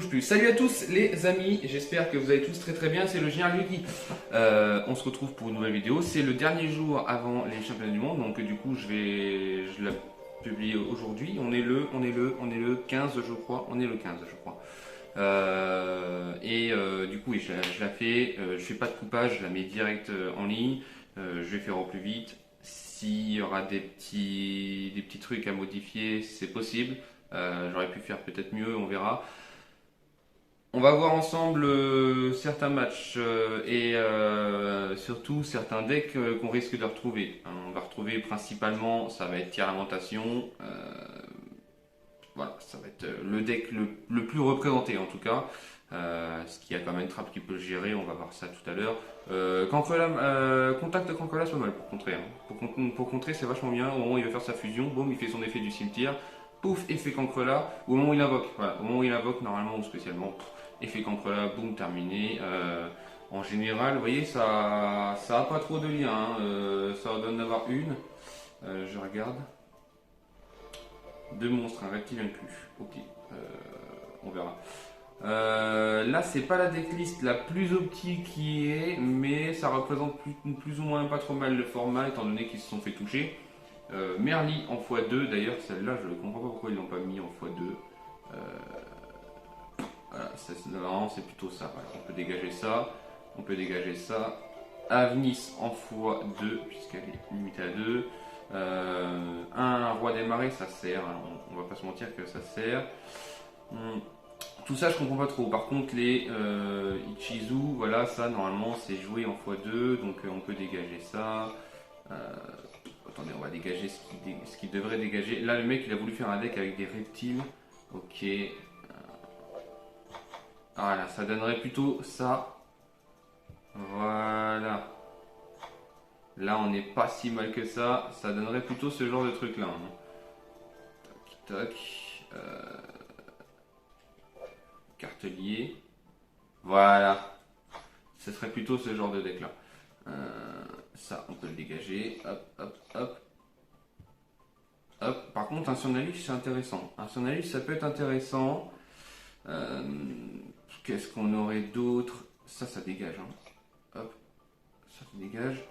bouge plus. Salut à tous les amis, j'espère que vous allez tous très très bien, c'est le général Yuki. On se retrouve pour une nouvelle vidéo, c'est le dernier jour avant les championnats du monde, donc du coup je la publie aujourd'hui. On est le 15 je crois, on est le 15 je crois. Du coup oui, je la fais, je fais pas de coupage, je la mets direct en ligne, je vais faire au plus vite. S'il y aura des petits trucs à modifier, c'est possible. J'aurais pu faire peut-être mieux, on verra. On va voir ensemble certains matchs surtout certains decks qu'on risque de retrouver. On va retrouver principalement, ça va être Tir Lamentation. Voilà, ça va être le deck le plus représenté en tout cas. Ce qui a quand même une trappe qui peut le gérer, on va voir ça tout à l'heure. Contact Cancrela, c'est pas mal pour contrer. Pour contrer, c'est vachement bien. Au moment où il va faire sa fusion, boum, il fait son effet du cimetière. Pouf, effet Cancrela. Au moment où il invoque, voilà, au moment où il invoque, normalement ou spécialement, effet Cancrela, boum, terminé. En général, vous voyez, ça a pas trop de lien. Ça en donne d'avoir une. Je regarde. Deux monstres, un reptile inclus. Ok, on verra. Là, c'est pas la decklist la plus optique qui est, mais ça représente plus ou moins pas trop mal le format, étant donné qu'ils se sont fait toucher. Merli en x2, d'ailleurs, celle-là, je ne comprends pas pourquoi ils l'ont pas mis en x2. Voilà, normalement, c'est plutôt ça. Voilà, on peut dégager ça, on peut dégager ça. Avnis en x2, puisqu'elle est limitée à 2. Un roi des marais, ça sert, hein, on va pas se mentir que ça sert. Tout ça je comprends pas trop. Par contre les Ichizu, voilà, ça normalement c'est joué en x2, donc on peut dégager ça. Attendez, on va dégager ce qu'il devrait dégager. Là le mec il a voulu faire un deck avec des reptiles. Ok. Voilà, ça donnerait plutôt ça. Voilà. Là on n'est pas si mal que ça. Ça donnerait plutôt ce genre de truc là. Tac, tac. Cartelier. Voilà. Ce serait plutôt ce genre de deck là. Ça, on peut le dégager. Hop, hop, hop. Hop. Par contre, un Surnalis, c'est intéressant. Un Surnalis, ça peut être intéressant. Qu'est-ce qu'on aurait d'autre? Ça dégage. Hein. Hop. Ça dégage.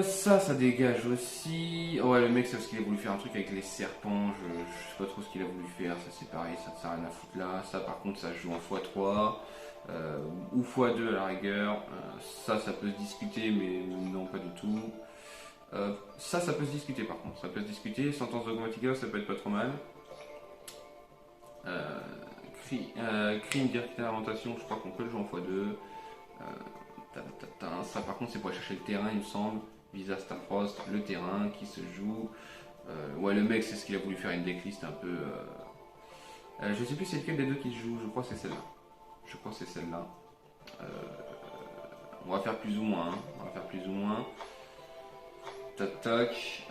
Ça dégage aussi. Ouais, le mec, c'est parce qu'il a voulu faire un truc avec les serpents. Je sais pas trop ce qu'il a voulu faire. Ça, c'est pareil, ça ne sert à rien à foutre là. Ça, par contre, ça joue en x3 ou x2 à la rigueur. Ça peut se discuter, mais non, pas du tout. Ça peut se discuter par contre. Ça peut se discuter. Sentence dogmatica, ça peut être pas trop mal. Crime directe à lamentation, je crois qu'on peut le jouer en x2. Ça par contre c'est pour aller chercher le terrain il me semble. Visa Starfrost, le terrain qui se joue. Ouais le mec c'est ce qu'il a voulu faire une decklist un peu. Je sais plus c'est lequel des deux qui se joue, je crois que c'est celle-là. Je crois que c'est celle-là. On va faire plus ou moins. Hein. On va faire plus ou moins. Tac tac.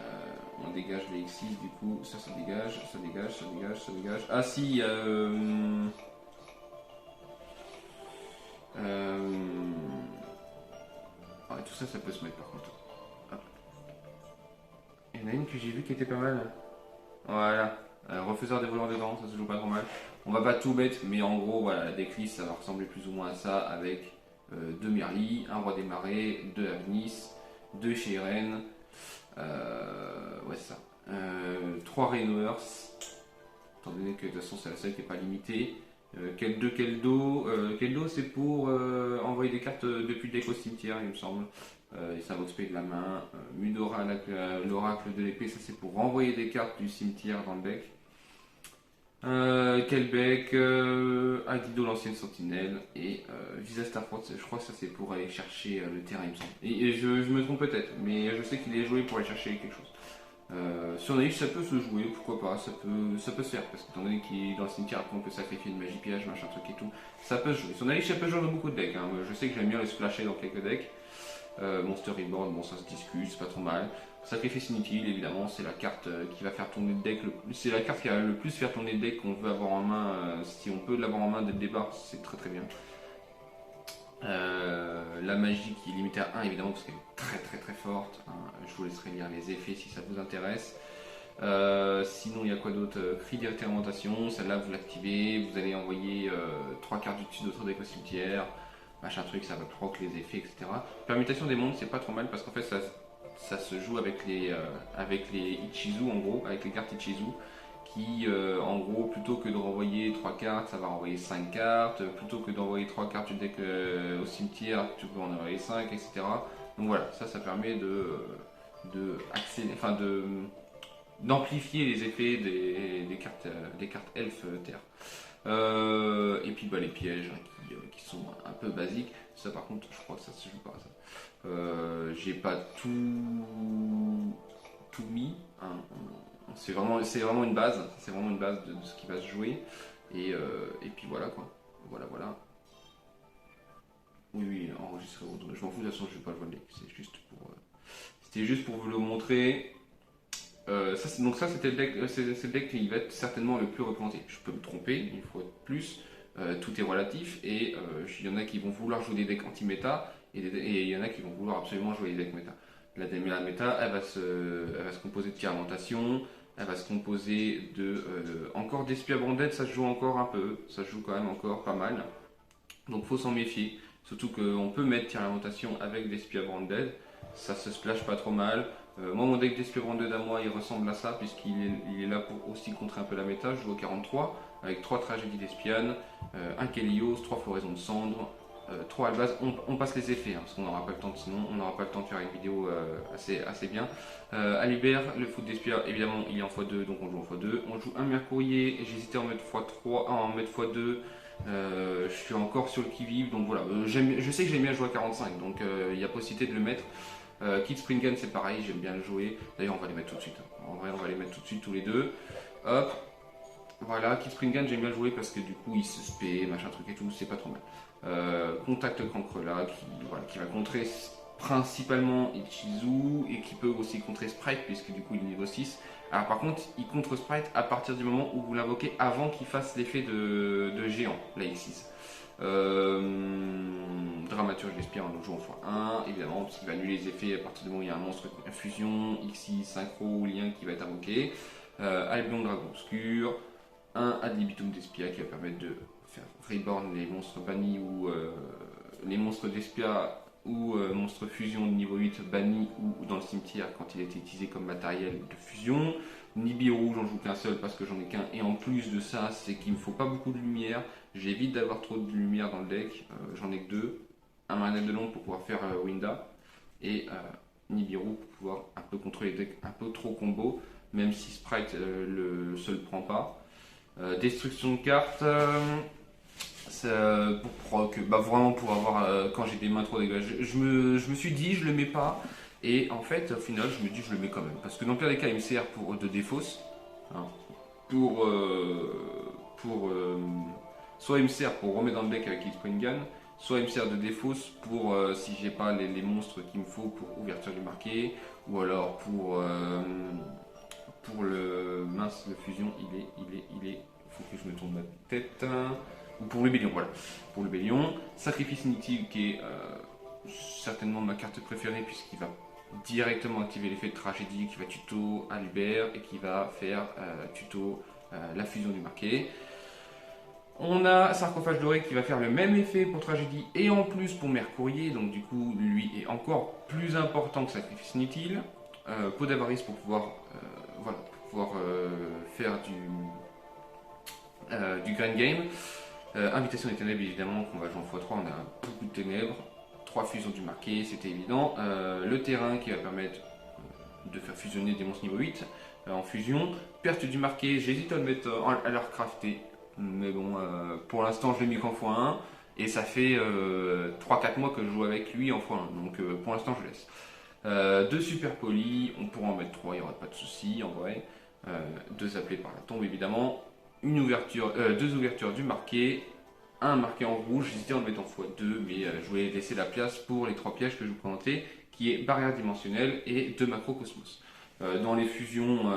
On dégage les X6 du coup. Ça dégage, ça dégage, ça dégage, ça dégage. Ah si ouais, tout ça, ça peut se mettre par contre. Hop. Il y en a une que j'ai vue qui était pas mal. Voilà. Refaiseur des volants dedans, ça se joue pas trop mal. On va pas tout mettre, mais en gros, voilà, la decklist, ça va ressembler plus ou moins à ça avec deux Merli, un roi des marais, deux Avnis, deux Sheiren. Ouais, ça. Trois Rainowers. Étant donné que de toute façon, c'est la seule qui n'est pas limitée. Keldo c'est pour envoyer des cartes depuis le deck au cimetière il me semble, et ça va occuper de la main. Mudora, l'oracle de l'épée, ça c'est pour renvoyer des cartes du cimetière dans le deck. Kelbeck, Agido l'ancienne sentinelle et Visa Starfrost, je crois que ça c'est pour aller chercher le terrain il me semble. Et je me trompe peut-être, mais je sais qu'il est joué pour aller chercher quelque chose. Sur Naïf ça peut se jouer, pourquoi pas, ça peut se faire, parce qu'étant donné qu'il est dans le cimetière, après on peut sacrifier une magie piège, machin truc et tout, ça peut se jouer. Sur Naïf ça peut se jouer dans beaucoup de decks, hein. Je sais que j'aime bien le splasher dans quelques decks. Monster Reborn, bon ça se discute, c'est pas trop mal. Sacrifice inutile, évidemment, c'est la carte qui va faire tourner le deck, c'est la carte qui va le plus faire tourner le deck qu'on veut avoir en main, si on peut l'avoir en main dès le départ, c'est très très bien. La magie qui est limitée à 1 évidemment parce qu'elle est très très très forte, hein. Je vous laisserai lire les effets si ça vous intéresse. Sinon, il y a quoi d'autre? Cri d'expérimentation, celle-là vous l'activez, vous allez envoyer 3 cartes du dessus de votre deck au cimetière, machin truc, ça va proc les effets, etc. Permutation des mondes, c'est pas trop mal parce qu'en fait ça se joue avec les Ichizu en gros, avec les cartes Ichizu qui en gros plutôt que de renvoyer 3 cartes, ça va renvoyer 5 cartes, plutôt que d'envoyer 3 cartes du deck au cimetière, tu peux en envoyer 5, etc. Donc voilà, ça permet enfin d'amplifier les effets des cartes elfes terre. Et puis les pièges qui sont un peu basiques. Ça par contre, je crois que ça se joue pas ça. J'ai pas tout mis. Hein. C'est vraiment une base. C'est vraiment une base de ce qui va se jouer. Et puis voilà quoi. Voilà. Oui, enregistrer. Je m'en fous de toute façon, je vais pas le voler. C'était juste pour vous le montrer. Donc ça c'était le deck, c'est le deck qui va être certainement le plus représenté. Je peux me tromper, il faut être plus. Tout est relatif et il y en a qui vont vouloir jouer des decks anti-méta et il y en a qui vont vouloir absolument jouer des decks méta. La méta, elle va se composer de fermentation, elle va se composer encore d'Espia Branded, ça se joue encore un peu, ça se joue quand même encore pas mal. Donc faut s'en méfier, surtout qu'on peut mettre fermentation avec d'Espia Branded, ça se splash pas trop mal. Moi mon deck d'Espia Branded à moi il ressemble à ça puisqu'il est là pour aussi contrer un peu la méta, je joue au 43 avec 3 tragédies d'Espiane, 1 Kélios, 3 floraisons de cendres, 3 Albaz. On passe les effets hein, parce qu'on n'aura pas le temps, sinon on n'aura pas le temps de faire une vidéo assez bien. Alibert, le foot d'Espia, évidemment il est en x2 donc on joue en x2. On joue un Mercourier, j'hésitais en mettre x3, en mettre x2. Je suis encore sur le qui-vive donc voilà. Je sais que j'aime bien jouer à 45 donc il y a possibilité de le mettre. Kid Springen c'est pareil, j'aime bien le jouer. D'ailleurs on va les mettre tout de suite. En vrai on va les mettre tout de suite tous les deux. Hop. Voilà, Kid Springen j'aime bien le jouer parce que du coup il se spé, machin truc et tout, c'est pas trop mal. Contact Cancrela qui va contrer principalement Ichizu et qui peut aussi contrer Sprite puisque du coup il est niveau 6. Alors par contre il contre Sprite à partir du moment où vous l'invoquez avant qu'il fasse l'effet de géant, la X6. Dramaturge d'Espire, donc joue en x1 évidemment parce qu'il va annuler les effets à partir du moment où il y a un monstre infusion, X6, synchro, lien qui va être invoqué. Albion Dragon Obscur, un Ad libitum d'Espia qui va permettre de faire reborn les monstres bannis ou les monstres d'Espia ou monstres fusion de niveau 8 bannis ou dans le cimetière quand il a été utilisé comme matériel de fusion. Nibiru, j'en joue qu'un seul parce que j'en ai qu'un et en plus de ça c'est qu'il me faut pas beaucoup de lumière, j'évite d'avoir trop de lumière dans le deck, j'en ai que deux, un manette de long pour pouvoir faire Winda et Nibiru pour pouvoir un peu contrôler les decks un peu trop combo même si Sprite se le prend pas. Destruction de cartes, pour proc, vraiment pour avoir quand j'ai des mains trop dégagées. Je me suis dit je le mets pas et en fait au final je me dis je le mets quand même parce que dans le pire des cas il me sert de défausse hein, soit il me sert pour remettre dans le deck avec X-Springan, soit il me sert de défausse pour si j'ai pas les monstres qu'il me faut pour ouverture du marqué ou alors pour le fusion il faut que je me tourne ma tête ou pour le bélion voilà pour le bélion sacrifice inutile qui est certainement ma carte préférée puisqu'il va directement activer l'effet de tragédie qui va tuto Albert et qui va faire tuto la fusion du marqué. On a Sarcophage doré qui va faire le même effet pour tragédie et en plus pour Mercourier, donc du coup lui est encore plus important que Sacrifice inutile. Peau d'avarice pour pouvoir faire du grand game. Invitation des ténèbres évidemment qu'on va jouer en x3, on a beaucoup de ténèbres. 3 fusions du marqué, c'était évident. Le terrain qui va permettre de faire fusionner des monstres niveau 8 en fusion. Perte du marqué, j'hésite à le mettre à leur crafter. Mais bon, pour l'instant je l'ai mis qu'en x1. Et ça fait 3-4 mois que je joue avec lui en x1. Donc pour l'instant je laisse. 2 super polis, on pourra en mettre 3, il n'y aura pas de souci en vrai. 2 appelés par la tombe évidemment. 2 ouvertures du marqué. Un marqué en rouge, j'hésitais à en mettre en x2, mais je voulais laisser la place pour les 3 pièges que je vous présentais, qui est barrière dimensionnelle et 2 macrocosmos. Dans les fusions,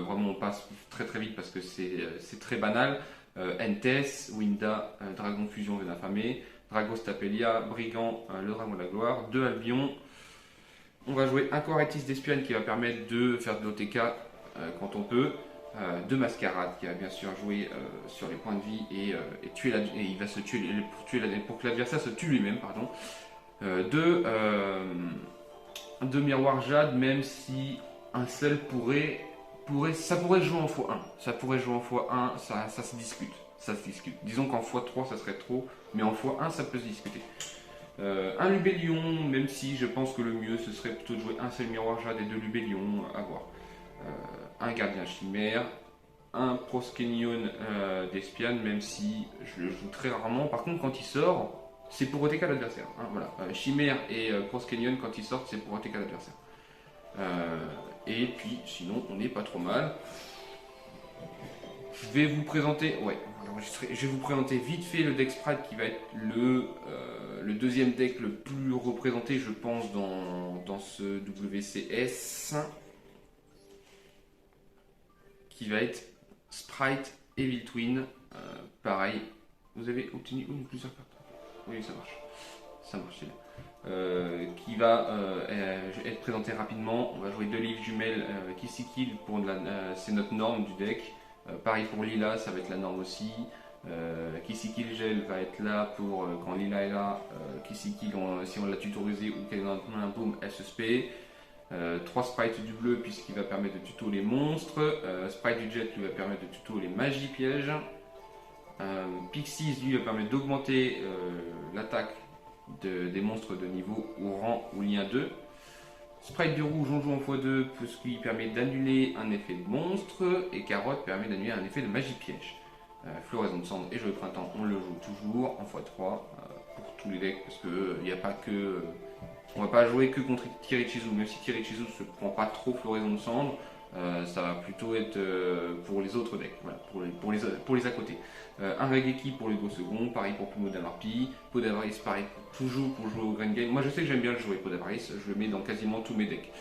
vraiment on passe très très vite parce que c'est très banal. Entes, Winda, Dragon Fusion Venin Affamé, Dragos Tapelia, Brigand, le Dragon de la Gloire, 2 Albion. On va jouer un Coratis d'Espion qui va permettre de faire de l'OTK quand on peut. De Mascarade qui va bien sûr jouer sur les points de vie et tuer et il va se tuer pour que l'adversaire se tue lui-même, pardon. De Miroir Jade, même si un seul ça pourrait jouer en x1. Ça pourrait jouer en x1, ça se discute. Ça se discute. Disons qu'en x3 ça serait trop, mais en x1 ça peut se discuter. Un Lubellion, même si je pense que le mieux ce serait plutôt de jouer un seul Miroir Jade et deux Lubellions, à voir. Un Gardien Chimère, un Proskenion d'Espian, même si je le joue très rarement. Par contre, quand il sort, c'est pour OTK l'adversaire. Hein, voilà. Chimère et Proskenion, quand ils sortent, c'est pour OTK l'adversaire. Et puis, sinon, on n'est pas trop mal. Je vais vous présenter, je vais vous présenter vite fait le deck Sprite qui va être le deuxième deck le plus représenté, je pense, dans ce WCS. Qui va être Sprite Evil Twin. Pareil, vous avez obtenu une ou plusieurs cartes. Oui, ça marche. Ça marche, c'est bien. Qui va être présenté rapidement. On va jouer deux livres jumelles Kissy Kill pour c'est notre norme du deck. Pareil pour Lila, ça va être la norme aussi. Kissy Kill Gel va être là pour quand Lila est là. Kissy Kill, si on l'a tutorisé ou qu'elle a un boom, elle se spé. 3 sprites du bleu puisqu'il va permettre de tuto les monstres, sprite du jet qui va permettre de tuto les magies pièges, Pixies lui va permettre d'augmenter l'attaque des monstres de niveau ou rang ou lien 2, sprite du rouge on joue en x2 puisqu'il permet d'annuler un effet de monstre et carotte permet d'annuler un effet de magie piège. Floraison de cendre et jeu de printemps on le joue toujours en x3 pour tous les decks parce qu'il n'y a pas que on va pas jouer que contre Kirichizu, même si Kirichizu se prend pas trop Floraison de Cendre, ça va plutôt être pour les autres decks, voilà, pour les à côté. Un Regeki pour le go second, pareil pour Plumeau d'Amarpi, Peau d'Avarice pareil toujours pour jouer au Grand Game. Moi je sais que j'aime bien le jouer Peau d'Avarice, je le mets dans quasiment tous mes decks.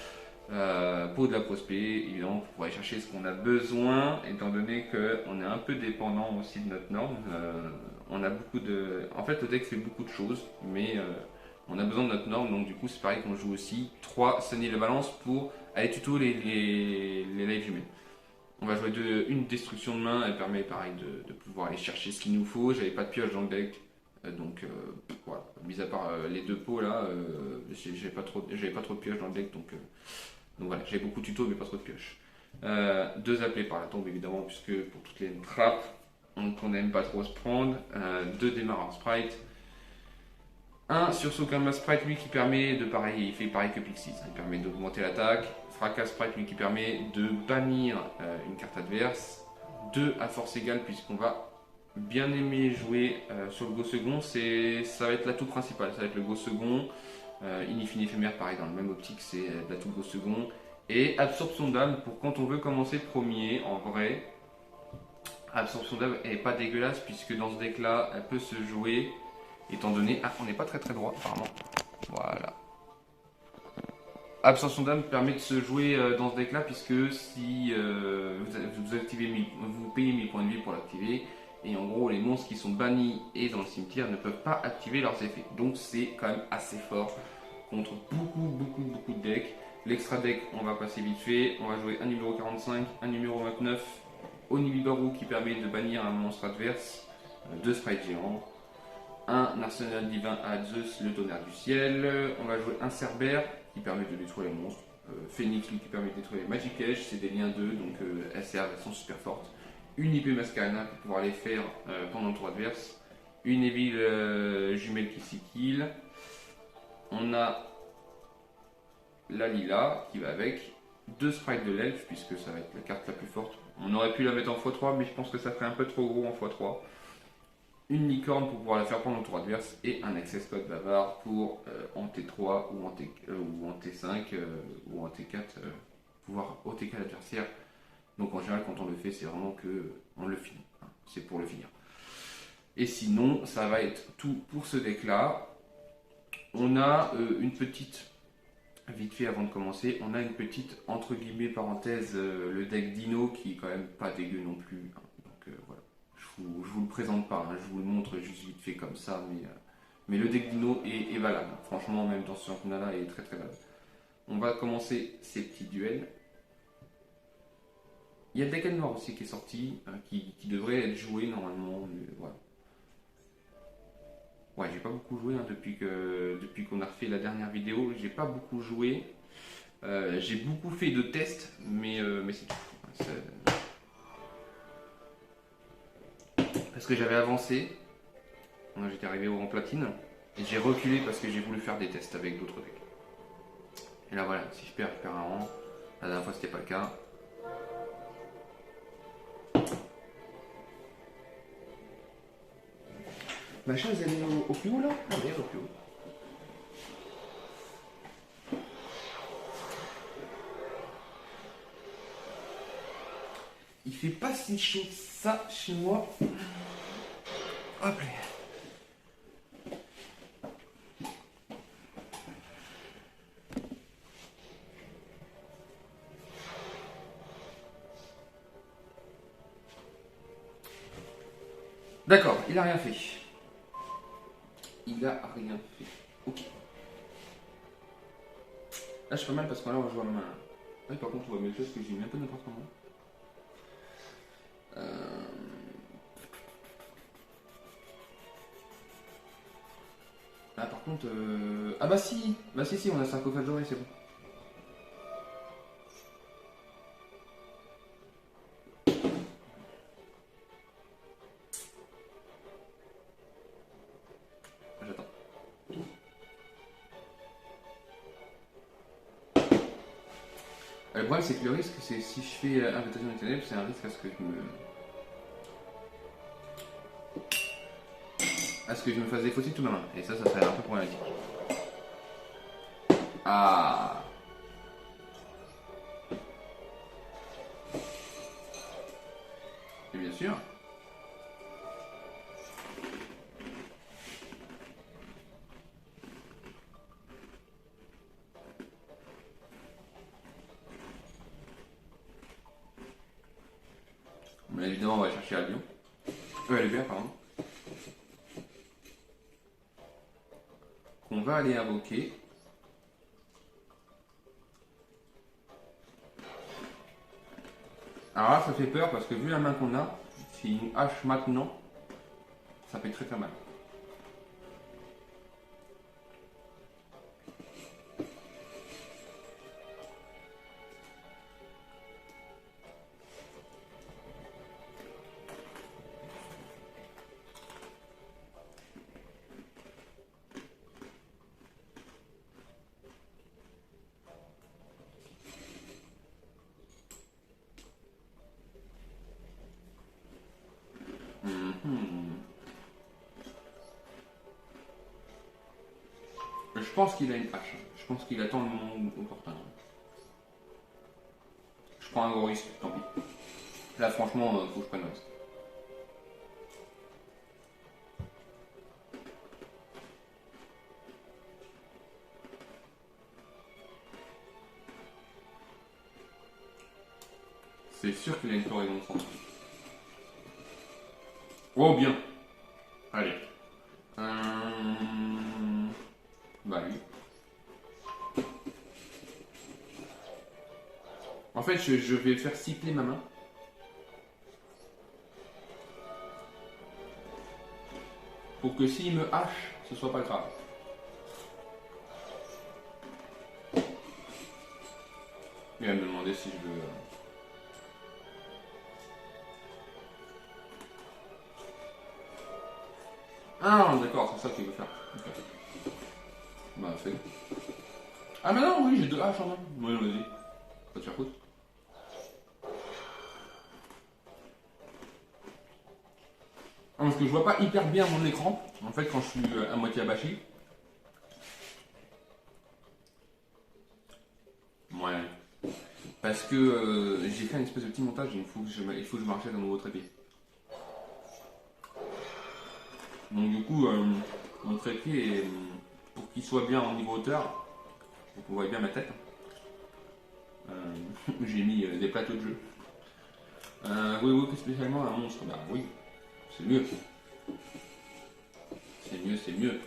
Peau de la Prospé, évidemment pour aller chercher ce qu'on a besoin, étant donné qu'on est un peu dépendant aussi de notre norme. On a beaucoup de. En fait le deck fait beaucoup de choses, mais on a besoin de notre norme, donc du coup c'est pareil qu'on joue aussi 3 Sunny le balance pour aller tuto les lives jumelles. On va jouer une destruction de main, elle permet pareil de pouvoir aller chercher ce qu'il nous faut. J'avais pas de pioche dans le deck, donc voilà. Mis à part les deux pots là, j'avais pas trop de pioches dans le deck, donc voilà, j'avais beaucoup de tutos mais pas trop de pioches. Deux appelés par la tombe évidemment, puisque pour toutes les trappes, on n'aime pas trop se prendre. Deux démarreurs sprite. Un sursaut Gamma Sprite, lui qui permet il fait pareil que Pixies, il permet d'augmenter l'attaque. Fracas Sprite, lui qui permet de bannir une carte adverse. 2 à force égale, puisqu'on va bien aimer jouer sur le go second, ça va être l'atout principal, ça va être le go second. Inifine éphémère, pareil, dans le même optique, c'est l'atout go second. Et absorption d'âme pour quand on veut commencer premier, en vrai. Absorption d'âme est pas dégueulasse, puisque dans ce deck là, elle peut se jouer. Étant donné, on n'est pas très droit apparemment. Voilà. Absorption d'âme permet de se jouer dans ce deck là puisque si vous payez 1000 points de vie pour l'activer et en gros les monstres qui sont bannis et dans le cimetière ne peuvent pas activer leurs effets. Donc c'est quand même assez fort contre beaucoup de decks. L'extra deck on va passer vite fait. On va jouer un numéro 45, un numéro 29, Onibibaru qui permet de bannir un monstre adverse, 2 sprites géants. Un arsenal divin à Zeus, le tonnerre du ciel. On va jouer un Cerbère qui permet de détruire les monstres. Phoenix lui qui permet de détruire les Magic Edge, c'est des liens 2, donc elles sont super fortes. Une IP Mascarena pour pouvoir les faire pendant le tour adverse. Une Evil jumelle qui s'y kill. On a la Lila qui va avec. 2 sprites de l'elfe puisque ça va être la carte la plus forte. On aurait pu la mettre en x3 mais je pense que ça ferait un peu trop gros en x3. Une licorne pour pouvoir la faire pendant le tour adverse et un access code bavard pour en T3 ou en T5 ou en T4 pouvoir OTK l'adversaire. Donc en général quand on le fait c'est vraiment que on le finit, hein, c'est pour le finir. Et sinon ça va être tout pour ce deck là. On a une petite, vite fait avant de commencer, on a une petite entre guillemets parenthèse, le deck Dino qui est quand même pas dégueu non plus, hein, donc voilà. Je vous le présente pas, hein, je vous le montre juste vite fait comme ça, mais le deck Dino est valable. Franchement, même dans ce championnat-là, il est très valable. On va commencer ces petits duels. Il y a Deck Noir aussi qui est sorti, qui devrait être joué normalement, mais voilà. Ouais, j'ai pas beaucoup joué hein, depuis qu'on a refait la dernière vidéo, j'ai pas beaucoup joué. J'ai beaucoup fait de tests, mais c'est tout. Parce que j'avais avancé, j'étais arrivé en platine, et j'ai reculé parce que j'ai voulu faire des tests avec d'autres decks. Et là voilà, si je perds un rang. La dernière fois c'était pas le cas. Ma chaise elle est au plus haut là. Ah oui, elle est au plus haut. Il fait pas si chaud que ça chez moi. Hop là. D'accord, il a rien fait. Il a rien fait. Ok. Là je suis pas mal parce que là on joue à main. Oui, par contre on voit mes choses que j'ai mis un peu n'importe comment. Ah par contre ah bah si on a sarcophage doré c'est bon. J'attends. Le problème c'est que le risque c'est si je fais invitation des ténèbres c'est un risque à ce que je me fasse défausser toute ma main. Et ça serait un peu problématique. Ah. Et bien sûr. Mais évidemment on va chercher à Lyon. Les verts pardon. Qu'on va aller invoquer. Alors là ça fait peur parce que vu la main qu'on a, si une hache maintenant, ça fait très très mal. Je pense qu'il a une hache. Je pense qu'il attend le moment opportun. Je prends un gros risque, tant pis. Là franchement, faut que je prenne le risque. C'est sûr qu'il a une floraison de centre. Oh bien. Allez. Bah lui. En fait, je vais faire siffler ma main. Pour que s'il me hache, ce soit pas grave. Il va me demander si je veux. Ah d'accord, c'est ça qu'il veut faire. Okay. Bah fait. Ah mais non, oui, j'ai deux haches en main. Oui, vas-y. Pas te faire foutre. Ah, parce que je vois pas hyper bien mon écran, en fait, quand je suis à moitié abaché. Ouais. Parce que j'ai fait un espèce de petit montage et il faut que je m'achète un nouveau trépied. Donc du coup, mon trépied, pour qu'il soit bien en niveau hauteur, pour qu'on voit bien ma tête, j'ai mis des plateaux de jeu. Oui, spécialement un monstre. Bah oui, c'est mieux. C'est mieux.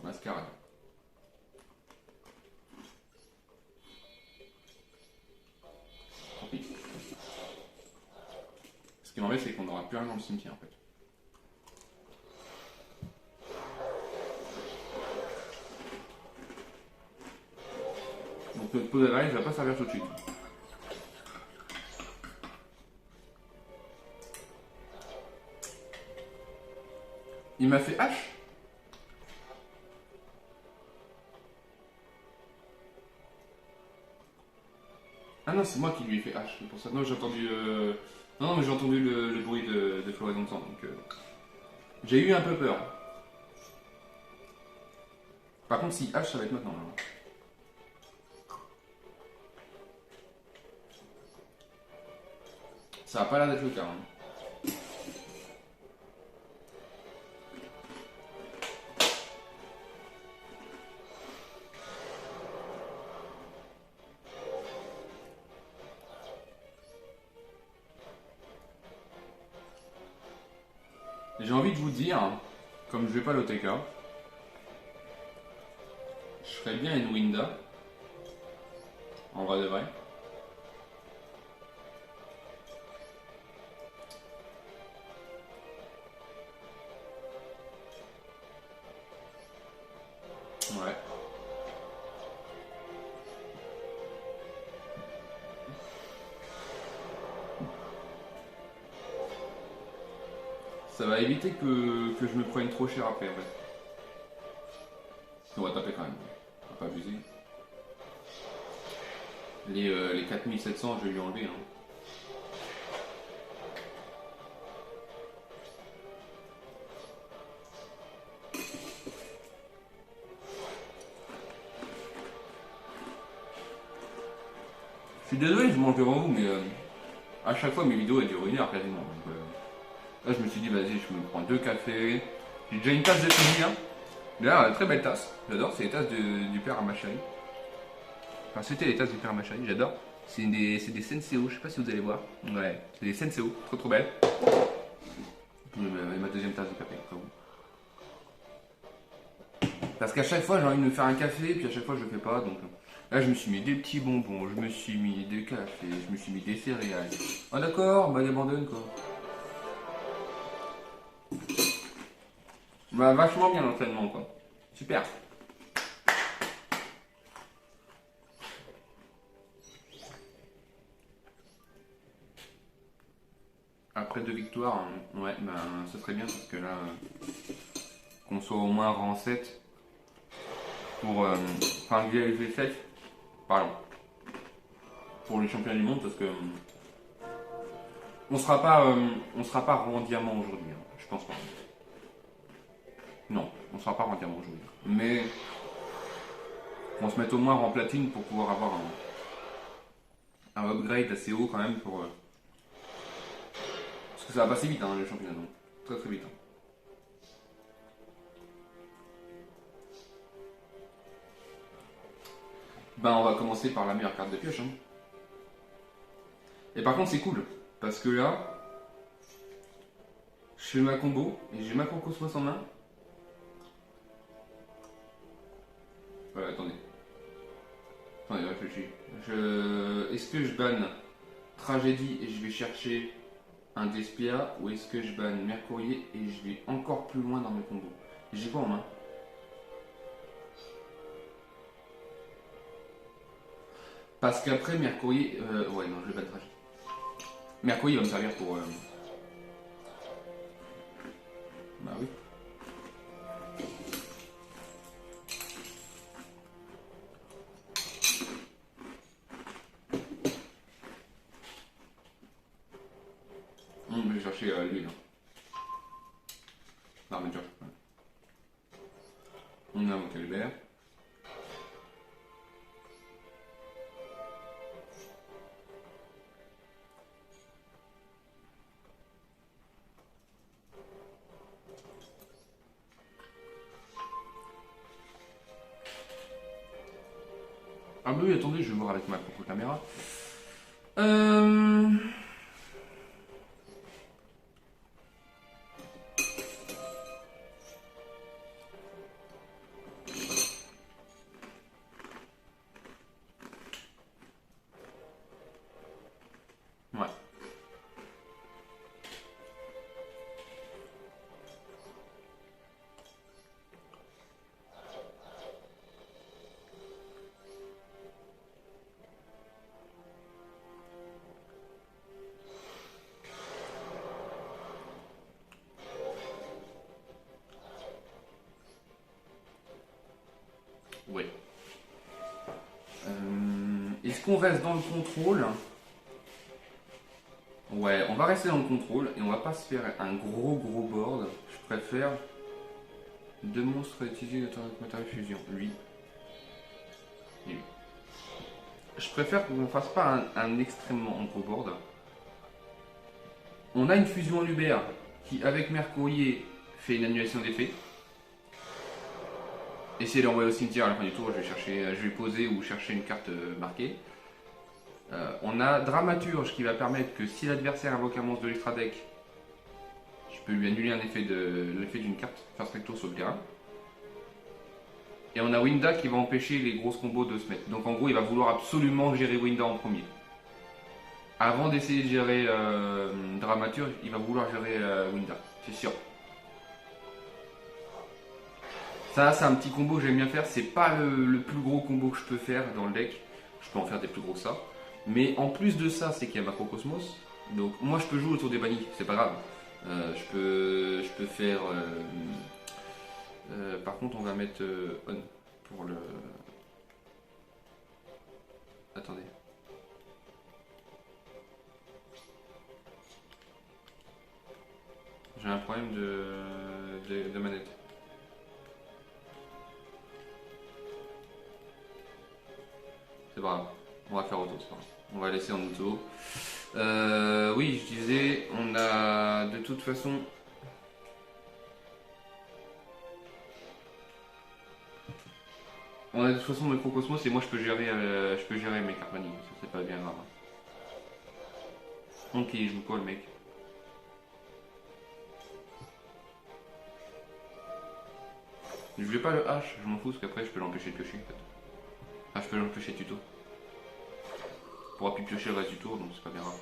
Mascarade. m'embête, c'est qu'on n'aura plus rien dans le cimetière en fait. Donc notre pot d'avarice ne va pas servir tout de suite. Il m'a fait H. Ah non, c'est moi qui lui ai fait H, c'est pour ça. Non, j'ai entendu. Non, mais j'ai entendu le bruit de floraison de sang, donc. J'ai eu un peu peur. Par contre, si H, ça va être maintenant. Là. Ça va pas l'air d'être le cas. Hein. J'ai envie de vous dire, comme je vais pas l'OTK, je ferais bien une Winda. En vrai de vrai. Ouais. Ça va éviter que je me prenne trop cher après en fait. On va taper quand même. On va pas abuser. Les 4700, je vais lui enlever. Hein. Je suis désolé, je mange devant vous, mais à chaque fois mes vidéos elles durent 1 heure quasiment. Donc, là je me suis dit, vas-y, je me prends 2 cafés. J'ai déjà une tasse de fini. Hein. D'ailleurs, très belle tasse. J'adore, c'est les tasses du père à ma chérie. Enfin, c'était les tasses du père à ma chérie, j'adore. C'est des Senseo, je sais pas si vous allez voir. Ouais, c'est des Senseo, trop belles. Et ma deuxième tasse de café, après vous. Parce qu'à chaque fois j'ai envie de me faire un café, puis à chaque fois je le fais pas, donc là je me suis mis des petits bonbons, je me suis mis des cafés, je me suis mis des céréales. Ah d'accord, bah il abandonne quoi. Bah vachement bien l'entraînement quoi. Super. Après 2 victoires, ouais, bah ce serait bien parce que là, qu'on soit au moins rang 7 pour, enfin V7, pardon, pour les champions du monde parce que on sera pas rang diamant aujourd'hui, hein, je pense pas. Non, on sera pas rang diamant aujourd'hui. Mais qu'on se mette au moins en platine pour pouvoir avoir un upgrade assez haut quand même pour. Parce que ça va passer vite hein, le championnat, donc très vite. Hein. Ben on va commencer par la meilleure carte de pioche. Hein. Et par contre c'est cool, parce que là, je fais ma combo et j'ai ma Cocosmos en main. Voilà, attendez. Attendez, réfléchis. Est-ce que je banne Tragédie et je vais chercher un Despia ou est-ce que je banne Mercourier et je vais encore plus loin dans mes combos? J'ai quoi en main? Parce qu'après Mercourier. Ouais, non, je vais banne Tragédie. Mercourier va me servir pour. Bah oui. Je vais chercher l'huile. L'armature. On a mon calvaire. Ah bah oui, attendez, je vais voir avec ma propre caméra. Ouais. Ouais. Est-ce qu'on reste dans le contrôle? Ouais, on va rester dans le contrôle et on va pas se faire un gros board. Je préfère deux monstres à utiliser de matériel fusion. Lui. Et lui. Je préfère qu'on fasse pas un extrêmement gros board. On a une fusion Lubert qui, avec Mercourier, fait une annulation d'effet. Essayez d'envoyer au cimetière à la fin du tour, je vais poser ou chercher une carte marquée. On a Dramaturge qui va permettre que si l'adversaire invoque un monstre de l'extra deck, je peux lui annuler l'effet d'une carte first recto sur le terrain. Et on a Winda qui va empêcher les grosses combos de se mettre. Donc en gros, il va vouloir absolument gérer Winda en premier. Avant d'essayer de gérer Dramaturge, il va vouloir gérer Winda, c'est sûr. Ça, c'est un petit combo que j'aime bien faire. C'est pas le plus gros combo que je peux faire dans le deck. Je peux en faire des plus gros que ça. Mais en plus de ça, c'est qu'il y a Macrocosmos. Donc moi, je peux jouer autour des bannis. C'est pas grave. Je peux faire. Par contre, on va mettre on pour le. Attendez. J'ai un problème de manette. C'est pas grave. On va faire auto, c'est pas grave. On va laisser en auto. Oui, je disais, on a de toute façon. On a de toute façon Macrocosmos et moi je peux gérer mes cartes bannies. Ça c'est pas bien grave. Ok, il joue quoi le mec? Je vais pas le H, je m'en fous parce qu'après je peux l'empêcher de piocher en fait. Enfin, je peux l'empêcher de tuto. Il pourra plus piocher le reste du tour donc c'est pas bien grave.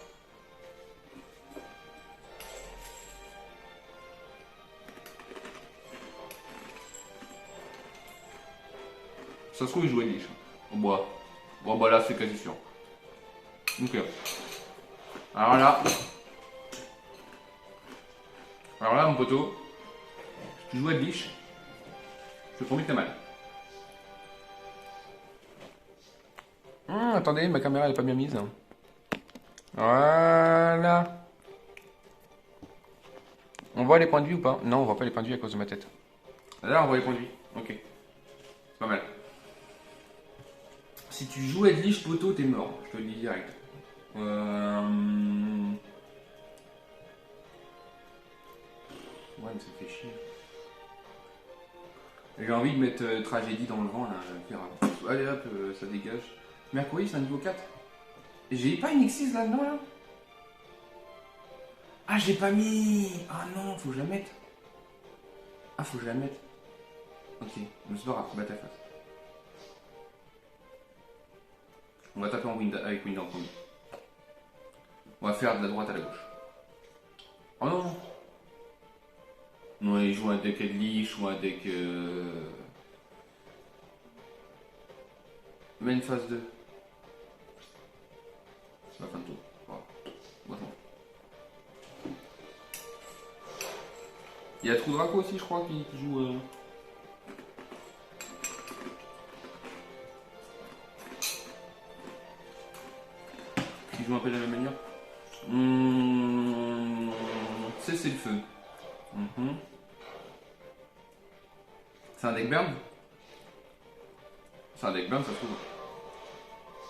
Ça se trouve il jouait Lich. Bon bah là c'est quasi sûr. Ok. Alors là mon poteau, si tu jouais Lich, je te promets que t'as mal. Attendez, ma caméra elle est pas bien mise. Voilà. On voit les points de vue ou pas? Non, on voit pas les points de vue à cause de ma tête. Là on voit les points de vue. Ok. C'est pas mal. Si tu joues Lich poteau, t'es mort. Je te le dis direct. Ouais, ça fait chier. J'ai envie de mettre tragédie dans le vent là, faire, allez hop, ça dégage. Mercury c'est un niveau 4. J'ai pas une X6 là-dedans là? Ah j'ai pas mis. Ah non, faut que je la mette. Ah faut que je la mette. Ok, mais c'est pas grave, bat ta face. On va taper avec Winda en premier. On va faire de la droite à la gauche. Oh non. Non, il joue un deck de Lich ou un deck. Main phase 2. C'est la fin de tour. Voilà. Moi, je m'en fous. Il y a Trou Draco aussi, je crois, qui joue. Qui joue un peu de la même manière. C'est le feu. C'est un deck burn? C'est un deck burn, ça se trouve.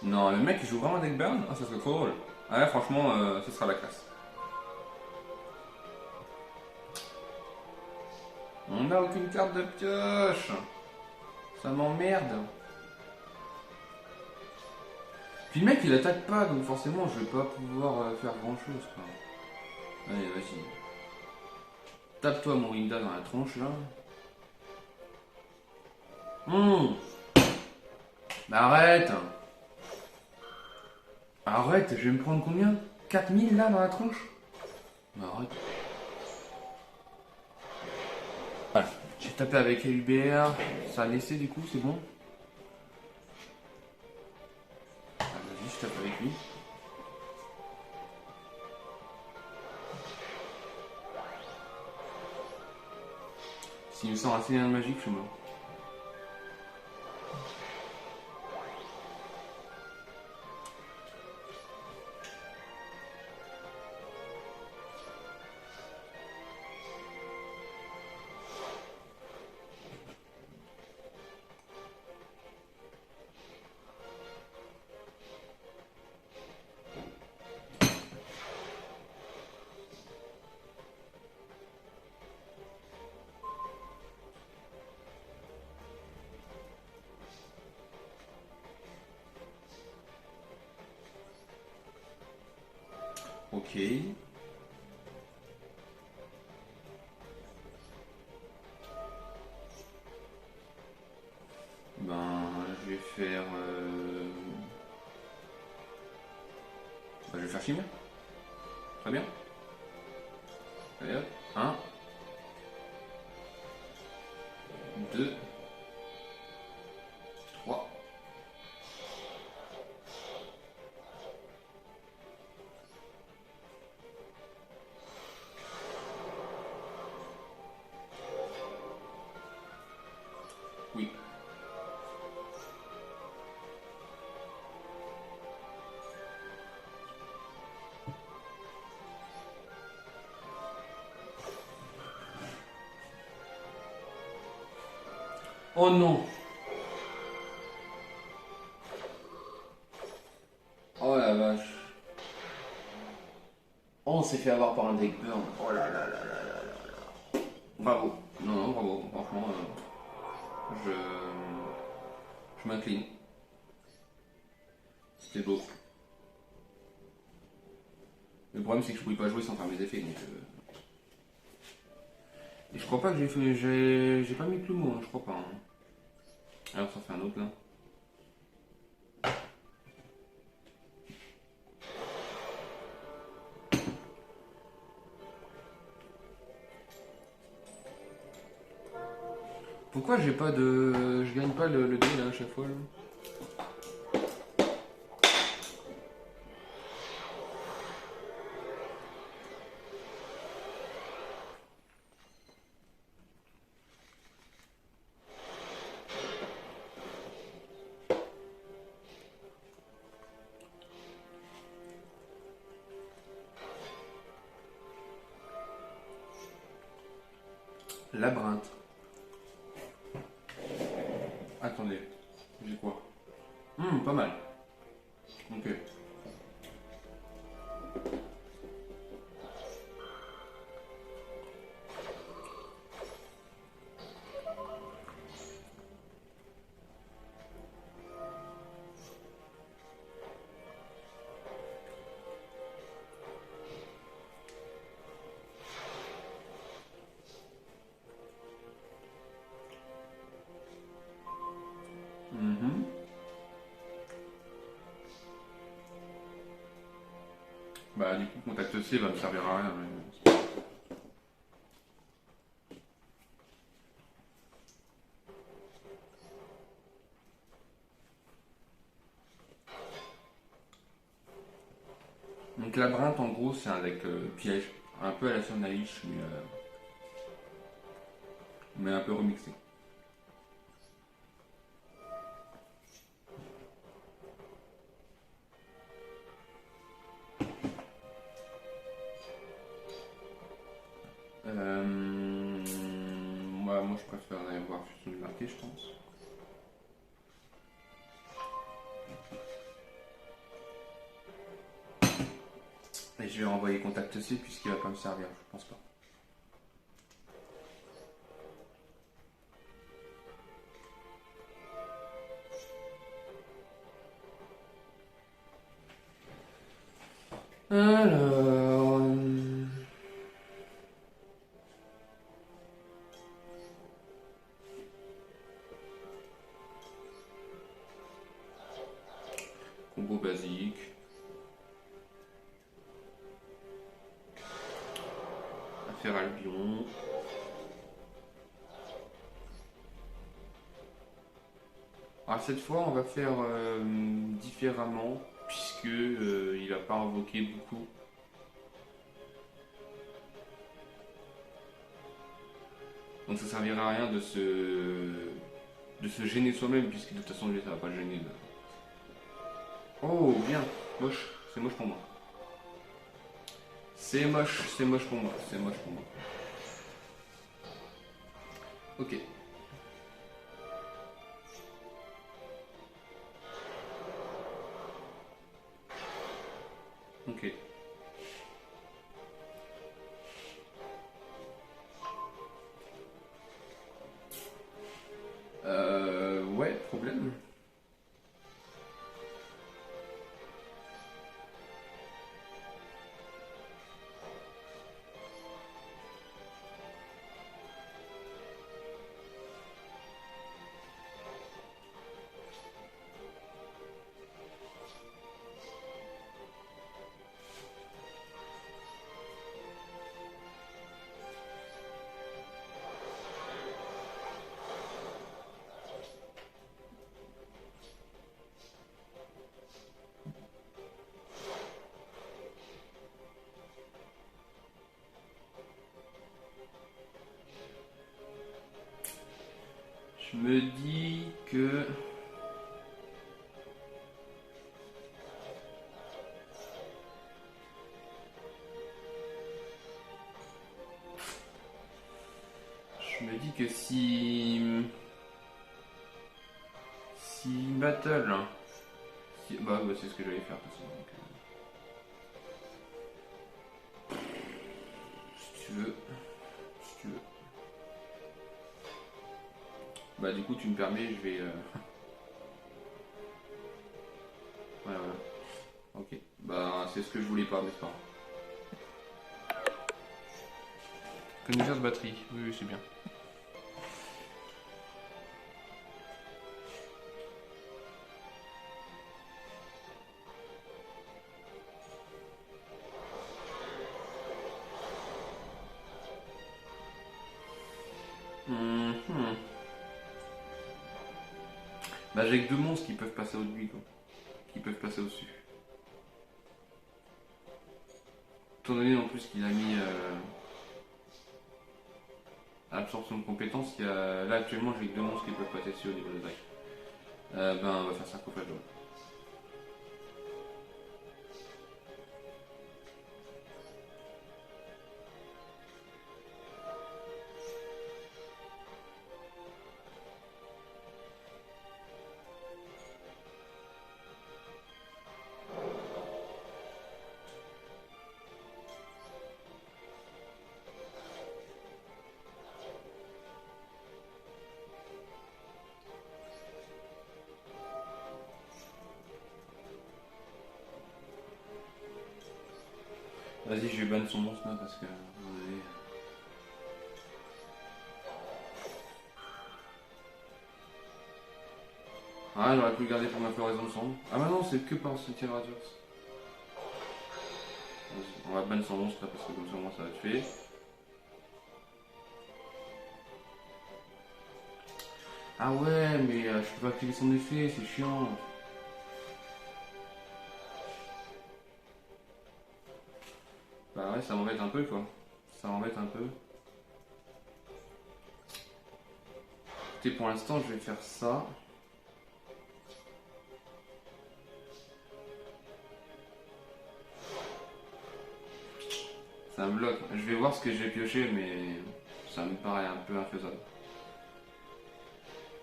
Non, le mec il joue vraiment un deck burn? Ah, ça serait trop drôle. Ah ouais, franchement, ce sera la classe. On n'a aucune carte de pioche. Ça m'emmerde. Puis le mec il attaque pas, donc forcément je vais pas pouvoir faire grand chose quoi. Allez, vas-y. Tape-toi mon Winda dans la tronche là. Bah arrête. Arrête, je vais me prendre combien? 4000 là dans la tronche? Bah arrête. Voilà, j'ai tapé avec LBR, ça a laissé du coup, c'est bon. Ah, vas-y, je tape avec lui. S'il me sort un Seigneur magique, je suis mort. Ok. Ben, je vais faire. Ben, je vais faire chimère. Très bien. Allez hop. 1, 2, 3. Oui. Oh non. Oh la vache. Oh, on s'est fait avoir par un deck burn. Oh là là là là là là. Bravo. Non, non, bravo. Franchement, je, je m'incline. C'était beau. Le problème, c'est que je pouvais pas jouer sans faire mes effets. Donc, et je crois pas que j'ai fait. J'ai pas mis Plumeau, hein, je crois pas. Hein. Alors, ça fait un autre là. Pourquoi j'ai pas de. Je gagne pas le dé là à chaque fois là. Labyrinthe. Attendez, j'ai quoi? Pas mal. Ok. Mhm. Bah, du coup, contact C va me servir à rien. Donc, labyrinthe, en gros, c'est un deck piège. Un peu à la Sonalish, mais un peu remixé. Moi, je préfère aller voir Fusion de Marqué, je pense. Et je vais renvoyer contact C puisqu'il va pas me servir, je pense pas. Alors. Combo basique. Affaire Albion. Alors cette fois, on va faire différemment puisque il n'a pas invoqué beaucoup. Donc ça servira à rien de se gêner soi-même puisque de toute façon lui ça va pas le gêner. Oh bien, moche, c'est moche pour moi. C'est moche pour moi, c'est moche pour moi. Ok. Ok. Ouais, problème. Je me dis que... Je me dis que si battle, hein, bah c'est ce que j'allais faire de toute façon. Donc, si tu veux, si tu veux. Bah du coup tu me permets, je vais. Voilà, voilà. Ok. Bah c'est ce que je voulais pas, n'est-ce pas? Conducteur de batterie. Oui, oui, c'est bien. Mhm. Bah j'ai que deux monstres qui peuvent passer au-dessus, quoi. Qui peuvent passer au-dessus. Étant donné en plus qu'il a mis absorption de compétences, là actuellement j'ai que deux monstres qui peuvent passer dessus au niveau de l'attaque. Ben on va faire sarcophage. Vas-y, je vais ban son monstre là parce que. Ah, j'aurais pu le garder pour ma floraison de sang. Ah, bah non, c'est que par ce tir radius. On va ban son monstre là parce que comme ça, moi ça va tuer. Ah ouais, mais je peux pas activer son effet, c'est chiant. Bah ouais, ça m'embête un peu quoi. Ça m'embête un peu. Écoutez, pour l'instant, je vais faire ça. Ça me bloque. Je vais voir ce que j'ai pioché, mais ça me paraît un peu infaisable.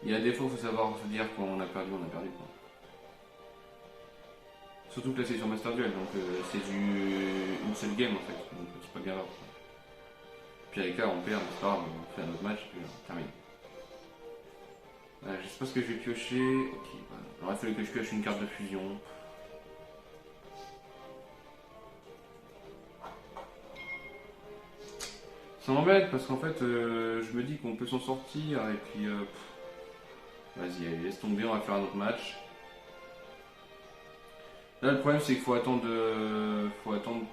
Il y a des fois, il faut savoir se dire quand on a perdu, on a perdu quoi. Surtout que là c'est sur Master Duel, donc c'est une seule game en fait, donc c'est pas bien grave. Puis avec là on perd, c'est pas grave, on fait un autre match, puis on termine. Je sais pas ce que je vais piocher. Ok, voilà. Alors il fallait que je pioche une carte de fusion. Ça m'embête parce qu'en fait je me dis qu'on peut s'en sortir et puis vas-y, allez, laisse tomber, on va faire un autre match. Là le problème c'est qu'il faut attendre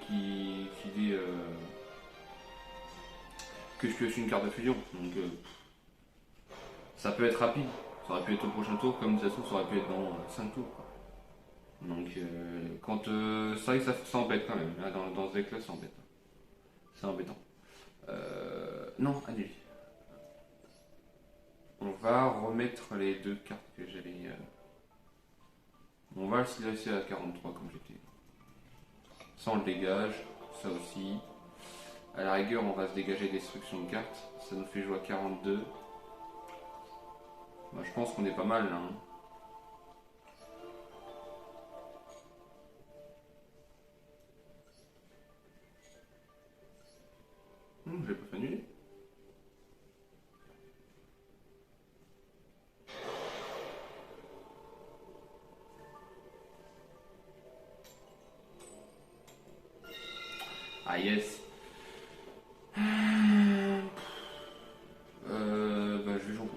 qu'il ait que je pioche une carte de fusion. Donc ça peut être rapide, ça aurait pu être au prochain tour comme ça se trouve ça aurait pu être dans 5 tours. Quoi. Donc quand c'est vrai que ça embête quand même, là, dans ce deck là ça embête. C'est embêtant. Non, annulé. On va remettre les deux cartes que j'avais. On va le laisser à 43 comme j'étais. Ça on le dégage, ça aussi. À la rigueur on va se dégager destruction de cartes. Ça nous fait jouer à 42. Bah, je pense qu'on est pas mal là. Hein. Je l'ai pas fait annuler. Ah yes. Bah je vais jouer.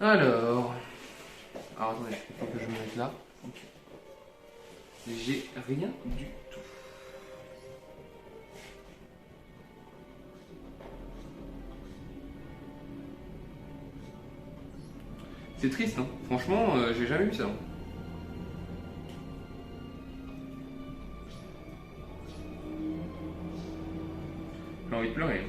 Alors. Alors attendez, il faut que je me mette là. Ok. J'ai rien du tout. C'est triste, hein. Franchement, j'ai jamais vu ça. J'ai envie de pleurer.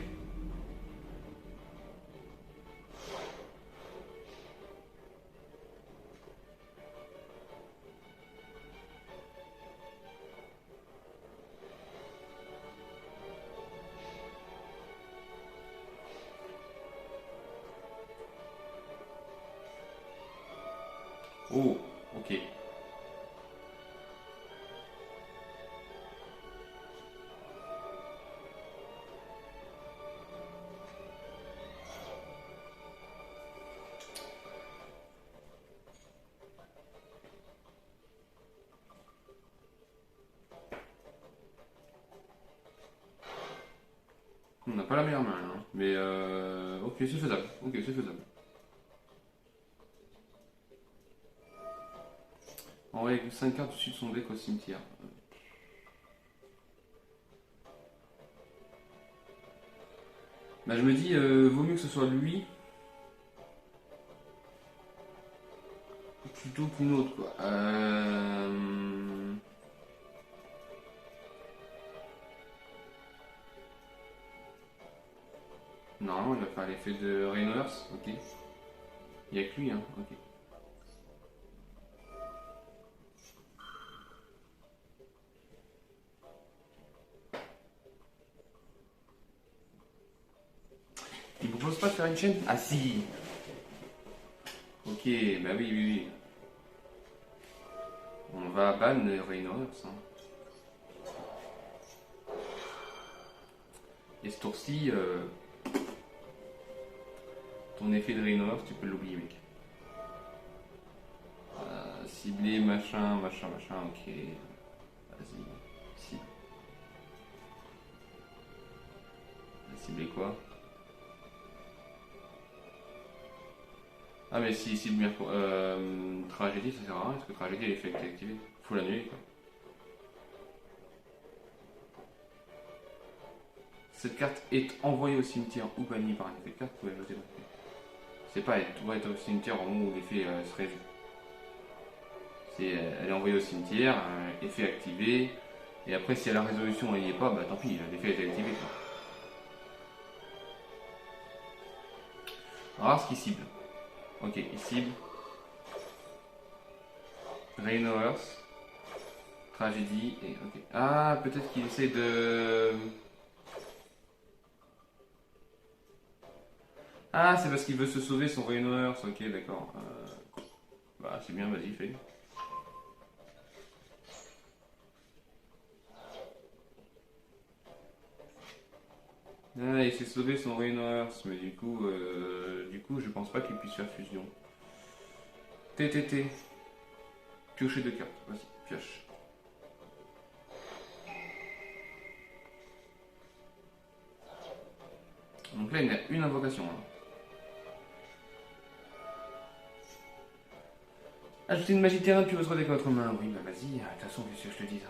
Oh, ok. On n'a pas la meilleure main, là, hein. Mais ok, c'est faisable. Ok, c'est faisable. Envoyer 5 cartes dessus de son deck au cimetière. Bah, je me dis, vaut mieux que ce soit lui plutôt qu'une autre, quoi. Normalement, il va faire l'effet de Rainers, ok. Il n'y a que lui, hein, ok. Il me propose pas de faire une chaîne? Ah si. Ok, bah oui, oui, oui. On va ban Rainers, hein. Et ce tour-ci, ton effet de Rainers, tu peux l'oublier, mec. Cibler, machin, machin, machin, ok. Vas-y, cible. Cibler quoi? Ah mais si cible bien tragédie, ça sert à rien, parce que tragédie, l'effet est activé. Faut l'annuler, quoi. Cette carte est envoyée au cimetière ou bannie par un effet de carte, vous pouvez noter l'effet. C'est pas elle doit être au cimetière au moment où l'effet se résout. Elle est envoyée au cimetière, effet activé, et après si à la résolution elle n'y est pas, bah tant pis, l'effet est activé, quoi. On va voir ce qu'il cible. Ok, il cible Rainers, tragédie, et ok. Ah, peut-être qu'il essaie de... Ah, c'est parce qu'il veut se sauver son Rainers, ok, d'accord. Bah c'est bien, vas-y, fais. Ah, il s'est sauvé son Rainers, mais du coup, je pense pas qu'il puisse faire fusion. TTT. Piocher 2 cartes, vas-y, pioche. Donc là, il y a une invocation. Hein. Ajouter une magie de terrain puis votre deck à votre main. Oui, bah vas-y, de toute façon, qu'est-ce que je te dis.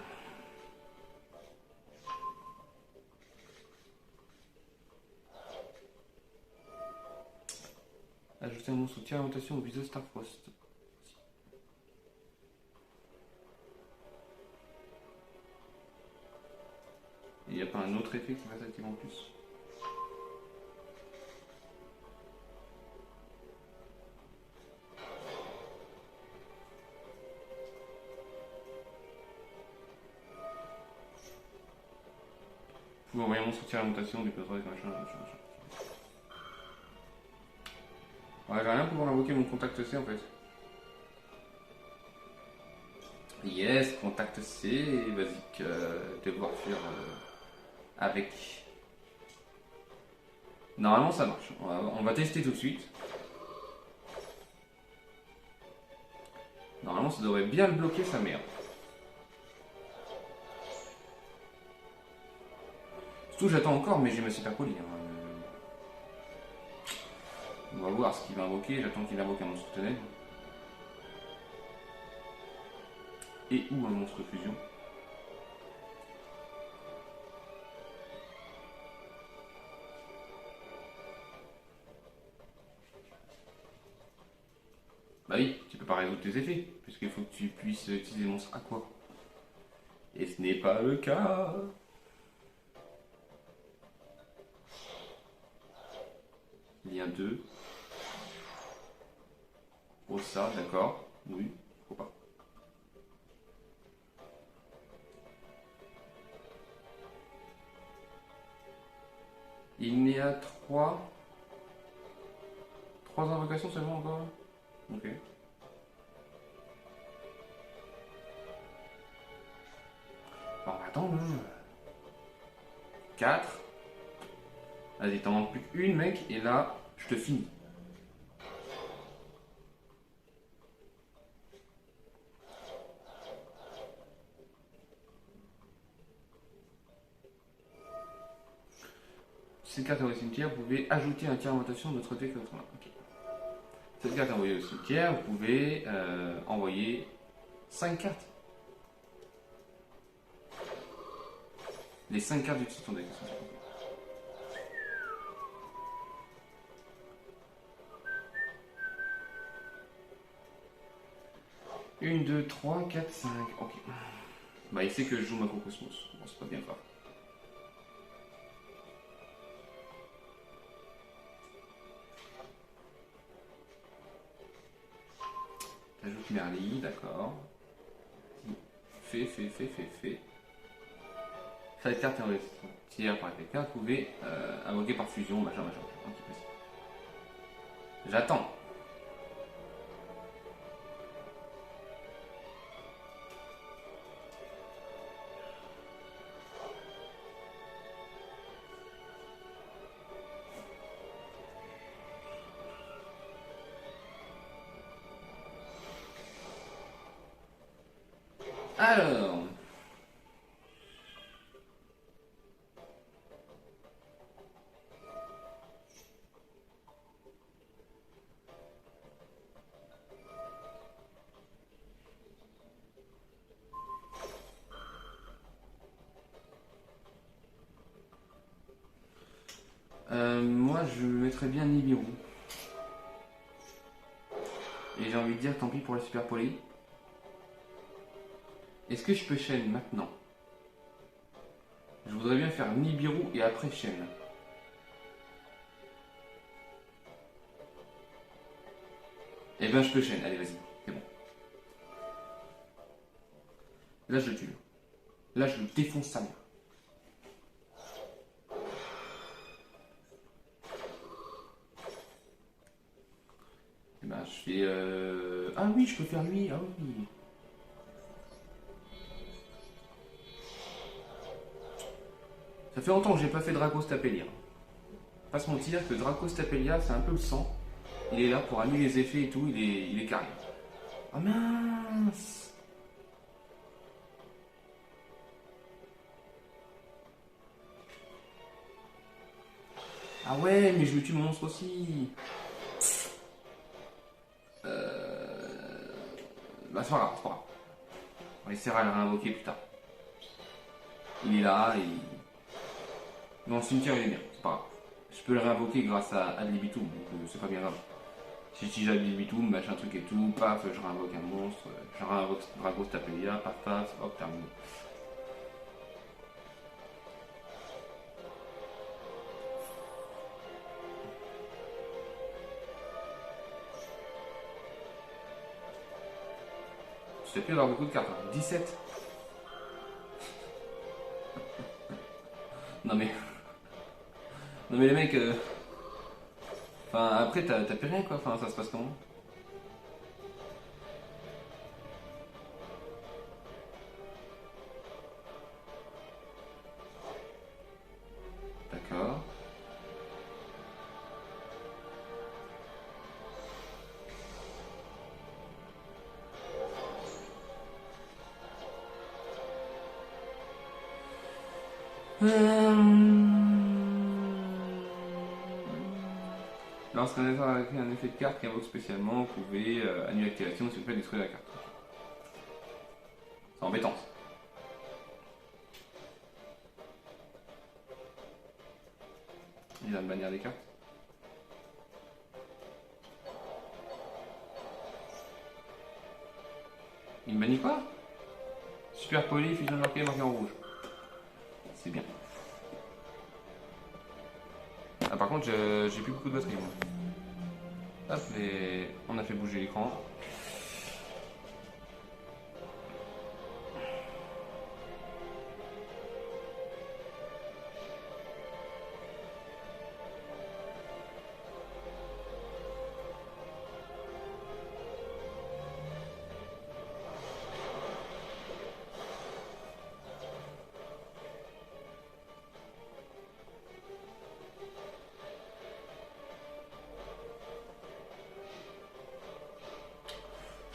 Ajouter un monstre au tir à rotation au visage Starfrost. Il n'y a pas un autre effet qui va s'activer en plus. Vous pouvez envoyer un monstre au tir à rotation, déposer machin, machin, machin. Ouais, j'ai rien pouvoir invoquer mon contact C en fait. Yes, contact C, basique, devoir faire avec. Normalement ça marche. On va tester tout de suite. Normalement ça devrait bien le bloquer sa merde. Surtout j'attends encore, mais j'ai ma super poli. Hein. On va voir ce qu'il va invoquer, j'attends qu'il invoque un monstre ténèbre. et ou un monstre fusion. Bah oui, tu peux pas résoudre tes effets, puisqu'il faut que tu puisses utiliser le monstre aqua. Et ce n'est pas le cas. Lien 2. Oh ça, d'accord. Oui, pourquoi pas. Il n'est à 3. 3 invocations seulement encore. Ok. Bon, attends, 4. Vas-y, t'en manques plus qu'une, mec, et là, je te finis. Cette carte envoyée au cimetière, vous pouvez ajouter un tir en rotation de notre deck à votre main. Okay. Cette carte envoyée au cimetière, vous pouvez envoyer 5 cartes. Les 5 cartes du dessus de ton deck. 1, 2, 3, 4, 5. Ok. Bah, il sait que je joue Mako Cosmos. Bon, c'est pas bien grave. T'ajoutes Merly, d'accord. Fait. Cette carte est envoyée tiers par quelqu'un, vous pouvez invoquer par fusion, machin. J'attends. Alors. Moi, je mettrais bien Nibiru. Et j'ai envie de dire, tant pis pour la super poly. Est-ce que je peux chaîne maintenant? Je voudrais bien faire Nibiru et après chaîne. Eh ben, je peux chaîne. Allez, vas-y. C'est bon. Là, je le tue. Là, je le défonce sa mère. Eh ben, je fais... Ah oui, je peux faire lui. Ah oui. Ça fait longtemps que j'ai pas fait Dracos Tapelia. Pas se mentir que Dracos Tapelia, c'est un peu le sang. Il est là pour annuler les effets et tout, il est carré. Ah mince! Ah ouais, mais je me tue mon monstre aussi. Bah c'est pas grave, c'est pas grave. On essaiera de le réinvoquer plus tard. Il est là, dans le cimetière il est bien, c'est pas grave. Je peux le réinvoquer grâce à Ad Libitum, donc c'est pas bien grave. Si je dis Ad Libitum, machin truc et tout, paf, je réinvoque un monstre, je réinvoque Dracos Tapelia, paf, hop, terminé. Je sais plus avoir beaucoup de cartes, hein. 17. Non mais. Non mais les mecs. Enfin après t'as plus rien quoi, enfin ça se passe comment? D'accord. Lorsqu'un effet avec un effet de carte qui invoque spécialement, vous pouvez annuler l'activation si vous faites détruire la carte. C'est embêtant. Il va me bannir des cartes. Il me bannit quoi? Super poli, fusion marqué, marqué en rouge. C'est bien. Ah, par contre, j'ai plus beaucoup de batterie. Moi. Hop, et on a fait bouger l'écran.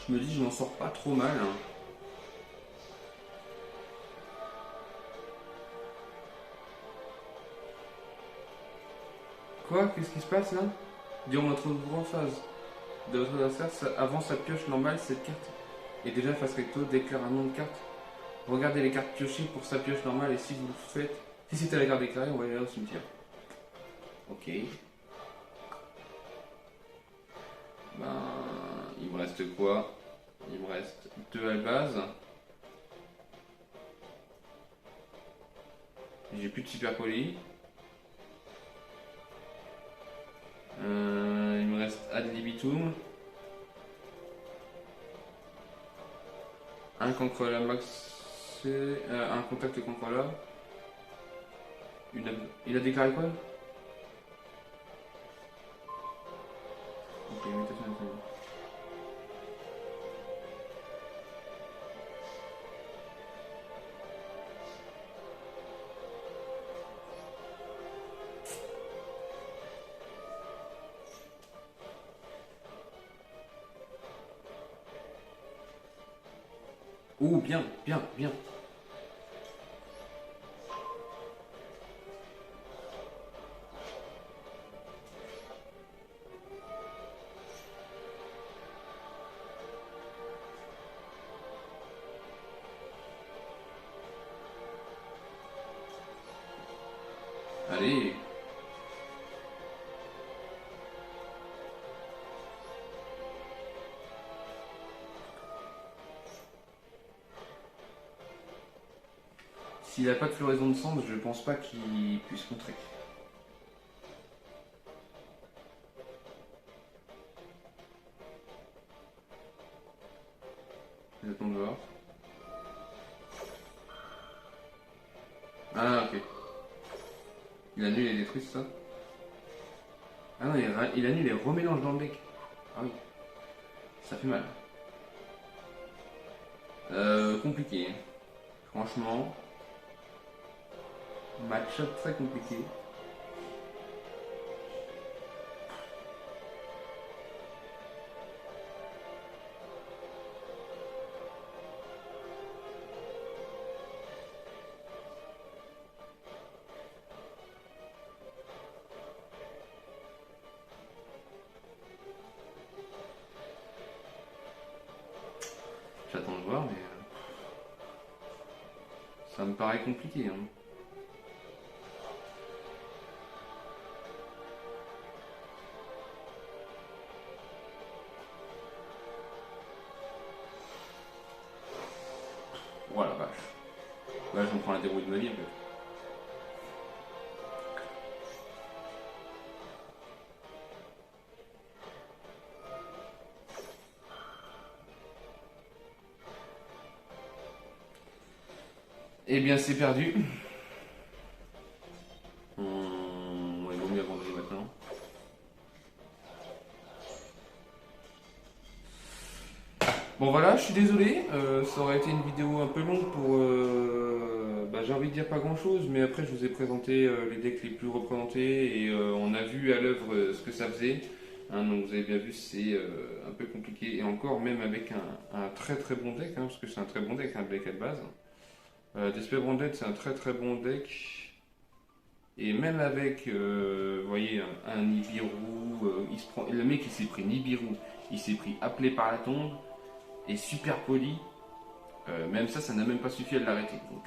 Je me dis, je m'en sors pas trop mal. Hein. Quoi? Qu'est-ce qui se passe là? Durant notre grande phase de votre adversaire, avant sa pioche normale, cette carte est déjà face recto, déclare un nom de carte. Regardez les cartes piochées pour sa pioche normale et si vous le faites, si c'était la carte déclarée, on va aller au cimetière. Ok. Ben, il me reste quoi? Il me reste 2 albazes. J'ai plus de super poli. Il me reste ad libitum. Un contrôleur max. Un contact contrôleur. Il a déclaré quoi? Ok, mutation de. Oh, bien, bien, bien. Allez. S'il n'a pas de floraison de cendres, je pense pas qu'il puisse contrer. J'attends de voir. Ah, ok. Il annule et détruit ça. Ah non, il annule et remélange dans le deck. Ah oui. Ça fait mal. Compliqué. Franchement. Match-up très compliqué. J'attends de voir, mais ça me paraît compliqué. Hein. Oh la vache. Là, je me prends la dérouille de ma vie un peu. Eh bien, c'est perdu. Il vaut mieux abandonner maintenant. Bon voilà, je suis désolé, ça aurait été une vidéo un peu longue pour, j'ai envie de dire pas grand chose, mais après je vous ai présenté les decks les plus représentés et on a vu à l'œuvre ce que ça faisait. Hein, donc vous avez bien vu, c'est un peu compliqué et encore même avec un très très bon deck, hein, parce que c'est un très bon deck, un deck à base. Despair Branded c'est un très très bon deck et même avec, vous voyez, un Nibiru, le mec il s'est pris Nibiru, il s'est pris Appelé par la tombe et super poli. Même ça n'a même pas suffi à l'arrêter. Donc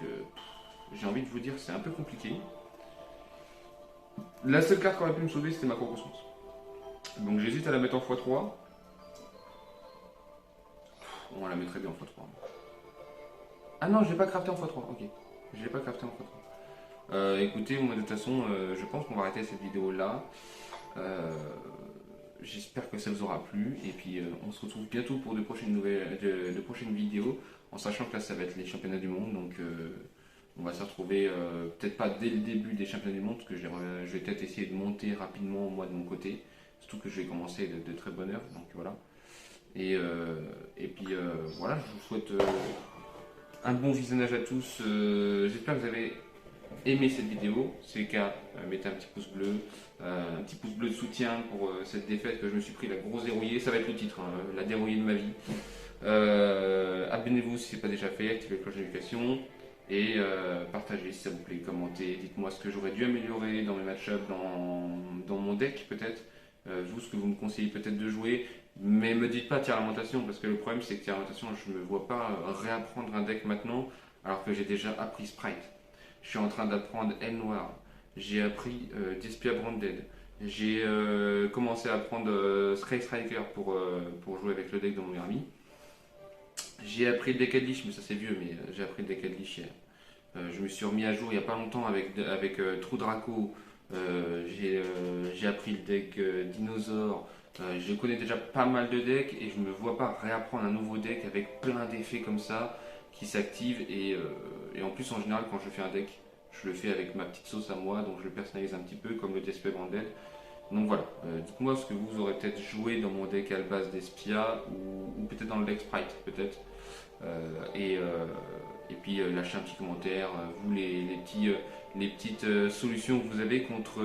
j'ai envie de vous dire, c'est un peu compliqué. La seule carte qui aurait pu me sauver, c'était ma Crocosmos. Donc j'hésite à la mettre en x3. On la mettrait bien en x3. Ah non, je l'ai pas crafté en x3, ok. Je l'ai pas crafté en x3. Écoutez, moi de toute façon, je pense qu'on va arrêter cette vidéo là. J'espère que ça vous aura plu. Et puis on se retrouve bientôt pour de prochaines vidéos. En sachant que là ça va être les championnats du monde. Donc on va se retrouver peut-être pas dès le début des championnats du monde. Parce que je vais peut-être essayer de monter rapidement moi de mon côté. Surtout que je vais commencer de très bonne heure. Donc voilà. Et puis voilà, je vous souhaite un bon visionnage à tous. J'espère que vous avez aimé cette vidéo. Si c'est le cas, mettez un petit pouce bleu de soutien pour cette défaite que je me suis pris, la grosse dérouillée. Ça va être le titre, hein, la dérouillée de ma vie. Abonnez-vous si ce n'est pas déjà fait, activez la cloche de notification et partagez si ça vous plaît, commentez, dites-moi ce que j'aurais dû améliorer dans mes match-up, dans mon deck peut-être. Vous, ce que vous me conseillez peut-être de jouer, mais me dites pas Tiers Lamentation, parce que le problème c'est que Tiers Lamentation, je ne me vois pas réapprendre un deck maintenant, alors que j'ai déjà appris Sprite. Je suis en train d'apprendre L Noir, j'ai appris Despia Branded, j'ai commencé à apprendre Sky Striker pour jouer avec le deck de mon meilleur ami. J'ai appris le deck Adlich, mais ça c'est vieux, mais j'ai appris le deck Adlich hier. Je me suis remis à jour il n'y a pas longtemps avec True Draco. J'ai appris le deck Dinosaure. Je connais déjà pas mal de decks et je ne me vois pas réapprendre un nouveau deck avec plein d'effets comme ça qui s'activent. Et en plus, en général, quand je fais un deck, je le fais avec ma petite sauce à moi, donc je le personnalise un petit peu comme le Despia Branded. Donc voilà, dites-moi ce que vous aurez peut-être joué dans mon deck Albaz d'Espia ou peut-être dans le deck Sprite, peut-être. Et puis lâchez un petit commentaire, vous les petites solutions que vous avez contre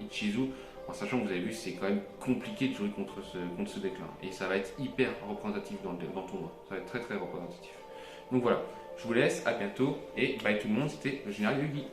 Ichizu, en sachant que vous avez vu c'est quand même compliqué de jouer contre ce deck là et ça va être hyper représentatif dans le tournoi, ça va être très très représentatif. Donc voilà, je vous laisse, à bientôt et bye tout le monde, c'était le général Yugi.